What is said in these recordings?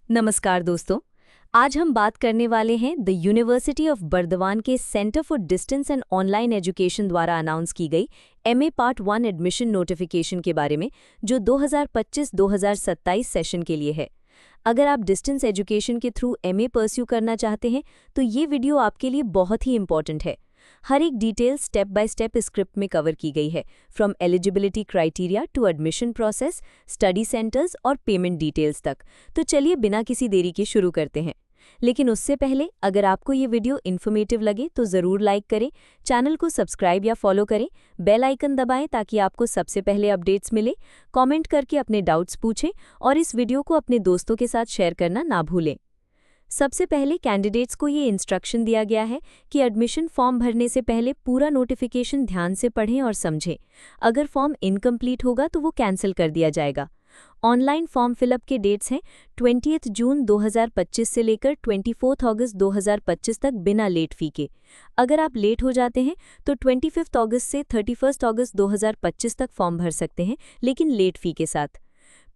नमस्कार दोस्तों। आज हम बात करने वाले हैं द यूनिवर्सिटी ऑफ बर्दवान के centre for distance and online education द्वारा अनाउंस की गई एमए पार्ट 1 एडमिशन नोटिफिकेशन के बारे में, जो 2025-2027 सेशन के लिए है। अगर आप डिस्टेंस एजुकेशन के थ्रू एमए परस्यू करना चाहते हैं तो ये वीडियो आपके लिए बहुत ही इंपॉर्टेंट है। हर एक detail step by step script में कवर की गई है, from eligibility criteria to admission process, study centres और पेमेंट डिटेल्स तक। तो चलिए बिना किसी देरी के शुरू करते हैं। लेकिन उससे पहले अगर आपको ये वीडियो इन्फॉर्मेटिव लगे तो ज़रूर लाइक करें, चैनल को सब्सक्राइब या फॉलो करें, बेल आइकन दबाएं ताकि आपको सबसे पहले अपडेट्स मिले। कमेंट करके अपने डाउट्स पूछें और इस वीडियो को अपने दोस्तों के साथ शेयर करना ना भूलें। सबसे पहले कैंडिडेट्स को ये इंस्ट्रक्शन दिया गया है कि एडमिशन फॉर्म भरने से पहले पूरा नोटिफिकेशन ध्यान से पढ़ें और समझें। अगर फॉर्म इनकम्प्लीट होगा तो वो कैंसिल कर दिया जाएगा। ऑनलाइन फॉर्म फिलअप के डेट्स हैं 20 जून 2025 से लेकर 24 अगस्त 2025 तक बिना लेट फी के। अगर आप लेट हो जाते हैं तो 25 अगस्त से 31 अगस्त 2025 तक फॉर्म भर सकते हैं, लेकिन लेट फी के साथ।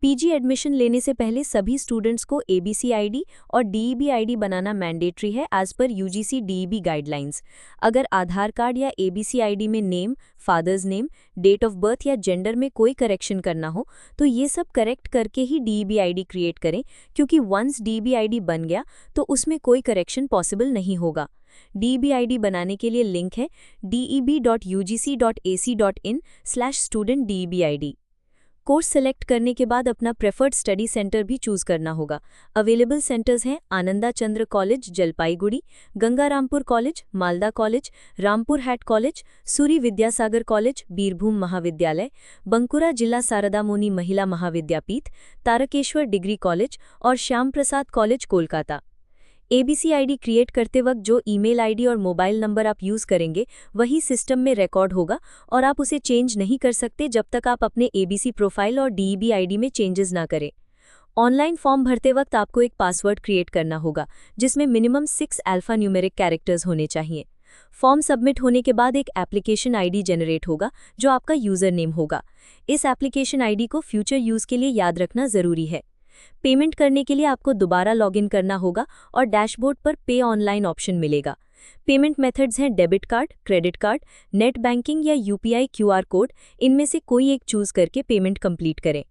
पीजी एडमिशन लेने से पहले सभी स्टूडेंट्स को एबीसी आईडी और डीईबी आईडी बनाना मैंडेटरी है as per UGC DEB guidelines. अगर आधार कार्ड या एबीसी आईडी में name, father's name, date of birth या जेंडर में कोई करेक्शन करना हो तो ये सब करेक्ट करके ही डीईबी आईडी क्रिएट करें, क्योंकि वंस डीईबी आईडी बन गया तो उसमें कोई करेक्शन पॉसिबल नहीं होगा। डीईबी आईडी बनाने के लिए लिंक है deb.ugc.ac.in/studentdebid। कोर्स सेलेक्ट करने के बाद अपना प्रेफर्ड स्टडी सेंटर भी चूज करना होगा। अवेलेबल सेंटर्स हैं Ananda Chandra college Jalpaiguri, Gangarampur college, Malda college, Rampur Hat college, Suri Vidyasagar college, Birbhum Mahavidyalaya, Bankura जिला शारदा मुनि महिला महाविद्यापीठ, तारकेश्वर डिग्री कॉलेज और Shyam Prasad college Kolkata. ABC ID create करते वक्त जो ईमेल आईडी और मोबाइल नंबर आप यूज़ करेंगे वही सिस्टम में रिकॉर्ड होगा और आप उसे चेंज नहीं कर सकते जब तक आप अपने एबीसी प्रोफाइल और डीईबी आईडी में चेंजेस ना करें। ऑनलाइन फॉर्म भरते वक्त आपको एक पासवर्ड क्रिएट करना होगा जिसमें मिनिमम 6 अल्फा न्यूमेरिक कैरेक्टर्स होने चाहिए। फॉर्म सबमिट होने के बाद एक एप्लीकेशन आईडी जनरेट होगा जो आपका यूज़र नेम होगा। इस एप्लीकेशन आईडी को फ्यूचर यूज़ के लिए याद रखना ज़रूरी है। पेमेंट करने के लिए आपको दोबारा लॉगिन करना होगा और डैशबोर्ड पर पे ऑनलाइन ऑप्शन मिलेगा। पेमेंट मेथड्स हैं debit card, credit card, net banking या यूपीआई क्यूआर कोड। इनमें से कोई एक चूज करके पेमेंट कंप्लीट करें।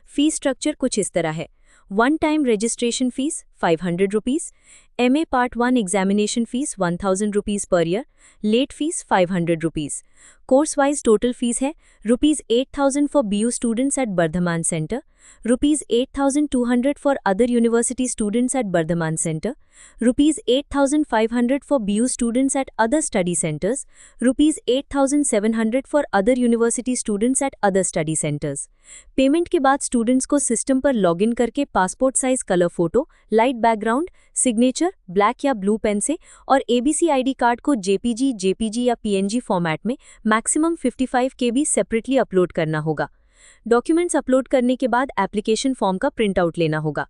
फीस स्ट्रक्चर कुछ इस तरह है। One time registration fees 500 rupees, MA part 1 examination fees 1000 rupees per year, late fees 500 rupees. Course wise total fees है ₹8000 for BU students at Bardhaman centre, ₹8200 for other university students at Bardhaman centre, ₹8500 for BU students at other study centres, ₹8700 for other university students at other study centres. Payment के बाद students को system पर login करके passport size colour photo, light background, signature black या blue pen से और ABC ID card को JPG या पीएनजी फॉर्मेट में मैक्सिमम 55 KB सेपरेटली अपलोड करना होगा। डॉक्यूमेंट्स अपलोड करने के बाद एप्लीकेशन फॉर्म का प्रिंटआउट लेना होगा।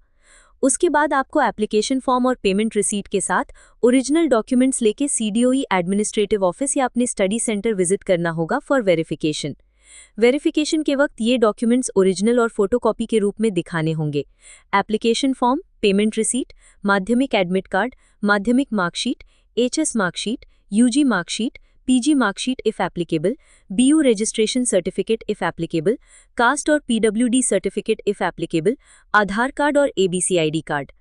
उसके बाद आपको एप्लीकेशन फॉर्म और पेमेंट रिसीट के साथ ओरिजिनल डॉक्यूमेंट्स लेके सीडीओई एडमिनिस्ट्रेटिव ऑफिस या अपने स्टडी सेंटर विजिट करना होगा फॉर वेरिफिकेशन। वेरिफिकेशन के वक्त ये डॉक्यूमेंट्स ओरिजिनल और फोटोकॉपी के रूप में दिखाने होंगे। Application form, payment receipt, Madhyamik admit card, Madhyamik marksheet, HS marksheet, UG marksheet, PG marksheet if applicable, BU registration certificate if applicable, caste और PWD certificate if applicable, Aadhaar card और एबीसी आईडी कार्ड।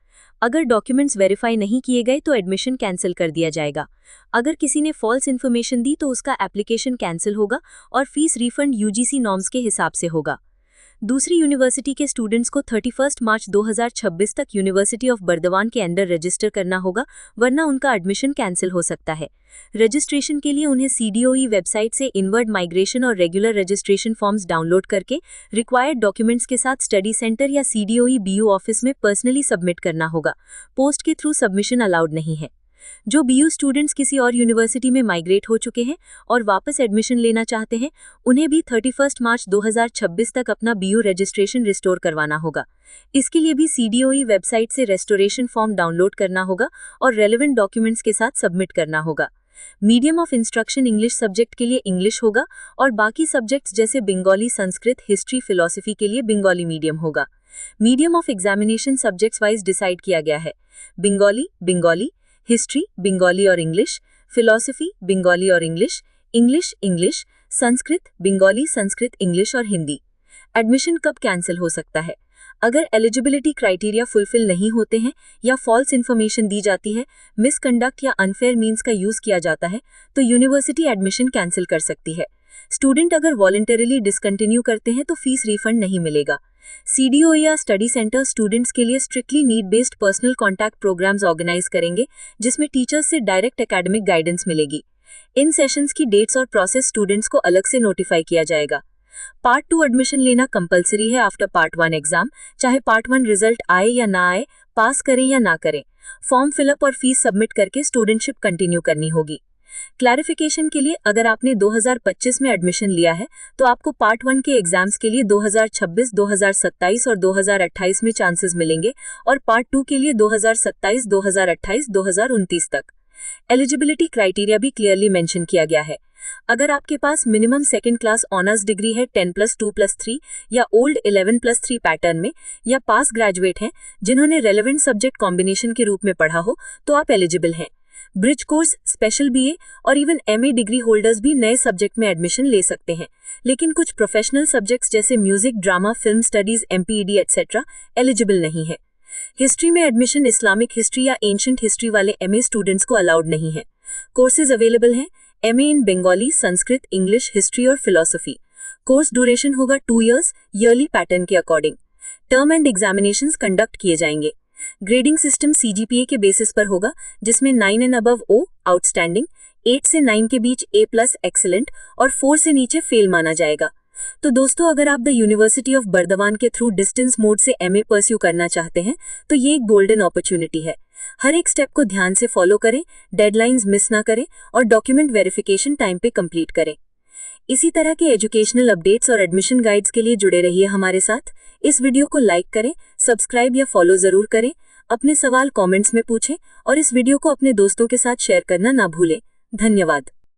अगर documents verify नहीं किए गए तो admission cancel कर दिया जाएगा। अगर किसी ने फॉल्स इन्फॉर्मेशन दी तो उसका एप्लीकेशन कैंसिल होगा और फीस रिफंड यूजीसी नॉर्म्स के हिसाब से होगा। दूसरी यूनिवर्सिटी के स्टूडेंट्स को 31 मार्च 2026 तक यूनिवर्सिटी ऑफ बर्दवान के अंडर रजिस्टर करना होगा, वरना उनका एडमिशन कैंसिल हो सकता है। रजिस्ट्रेशन के लिए उन्हें सीडीओई वेबसाइट से इनवर्ड माइग्रेशन और रेगुलर रजिस्ट्रेशन फॉर्म्स डाउनलोड करके रिक्वायर्ड डॉक्यूमेंट्स के साथ स्टडी सेंटर या सीडीओई बीयू ऑफिस में पर्सनली सबमिट करना होगा। पोस्ट के थ्रू सबमिशन अलाउड नहीं है। जो बीयू स्टूडेंट्स किसी और यूनिवर्सिटी में माइग्रेट हो चुके हैं और वापस एडमिशन लेना चाहते हैं, उन्हें भी 31 मार्च 2026 तक अपना बीयू रजिस्ट्रेशन रिस्टोर करवाना होगा। इसके लिए भी सीडीओई वेबसाइट से रेस्टोरेशन फॉर्म डाउनलोड करना होगा और रेलेवेंट डॉक्यूमेंट्स के साथ सबमिट करना होगा। Medium of instruction English subject के लिए इंग्लिश होगा और बाकी सब्जेक्ट्स जैसे बंगाली, संस्कृत, हिस्ट्री, फिलॉसफी के लिए बंगाली मीडियम होगा। Medium of examination subjects wise decide किया गया है। बंगाली, हिस्ट्री बंगाली और इंग्लिश, फिलॉसफी बंगाली और English, English, Sanskrit Bengali, Sanskrit English और हिंदी। एडमिशन कब कैंसिल हो सकता है? अगर एलिजिबिलिटी क्राइटेरिया फुलफिल नहीं होते हैं या फॉल्स इन्फॉर्मेशन दी जाती है, मिसकंडक्ट या अनफेयर मीन्स का यूज किया जाता है, तो यूनिवर्सिटी एडमिशन कैंसिल कर सकती है। स्टूडेंट अगर वॉलंटरीली डिसकंटिन्यू करते हैं तो फीस रिफंड नहीं मिलेगा। CDO या स्टडी सेंटर स्टूडेंट्स के लिए strictly need based personal contact programs organize करेंगे, जिसमें टीचर्स से डायरेक्ट एकेडमिक गाइडेंस मिलेगी। इन सेशंस की डेट्स और प्रोसेस स्टूडेंट्स को अलग से नोटिफाई किया जाएगा। पार्ट 2 एडमिशन लेना कंपलसरी है आफ्टर पार्ट 1 एग्जाम, चाहे पार्ट 1 रिजल्ट आए या ना आए, पास करें या ना करें। फॉर्म फिलअप और फीस सबमिट करके स्टूडेंटशिप कंटिन्यू करनी होगी। क्लैरिफिकेशन के लिए, अगर आपने 2025 में एडमिशन लिया है तो आपको पार्ट 1 के एग्जाम्स के लिए 2026, 2027 और 2028 में चांसेस मिलेंगे और पार्ट 2 के लिए 2027, 2028, 2029 तक। एलिजिबिलिटी क्राइटेरिया भी क्लियरली मेंशन किया गया है। अगर आपके पास minimum second class honours degree है 10+2+3 या ओल्ड 11+3 पैटर्न में, या पास ग्रेजुएट हैं जिन्होंने रेलेवेंट सब्जेक्ट कॉम्बिनेशन के रूप में पढ़ा हो, तो आप एलिजिबल हैं। ब्रिज कोर्स, स्पेशल BA और इवन MA डिग्री होल्डर्स भी नए सब्जेक्ट में एडमिशन ले सकते हैं, लेकिन कुछ प्रोफेशनल सब्जेक्ट्स जैसे music, drama, film studies, MPED etc. Eligible नहीं है। हिस्ट्री में एडमिशन इस्लामिक हिस्ट्री या एंशिएंट हिस्ट्री वाले MA स्टूडेंट्स को अलाउड नहीं है। कोर्सेज अवेलेबल हैं MA इन बंगाली, संस्कृत, इंग्लिश, हिस्ट्री और फिलॉसफी। कोर्स ड्यूरेशन होगा 2 इयर्स, ईयरली पैटर्न के according. Term and examinations conduct किए जाएंगे। ग्रेडिंग सिस्टम CGPA के बेसिस पर होगा, जिसमें 9 एंड अबव O आउटस्टैंडिंग, 8 से 9 के बीच A+ एक्सीलेंट और 4 से नीचे फेल माना जाएगा। तो दोस्तों, अगर आप द यूनिवर्सिटी ऑफ बर्दवान के थ्रू डिस्टेंस मोड से MA परस्यू करना चाहते हैं तो ये एक गोल्डन अपॉर्चुनिटी है। हर एक स्टेप को ध्यान से फॉलो करें, डेडलाइंस मिस ना करें और डॉक्यूमेंट वेरिफिकेशन टाइम पे कंप्लीट करें। इसी तरह के एजुकेशनल अपडेट्स और एडमिशन गाइड्स के लिए जुड़े रहिए हमारे साथ। इस वीडियो को लाइक करें, सब्सक्राइब या फॉलो जरूर करें, अपने सवाल कमेंट्स में पूछें और इस वीडियो को अपने दोस्तों के साथ शेयर करना ना भूलें। धन्यवाद।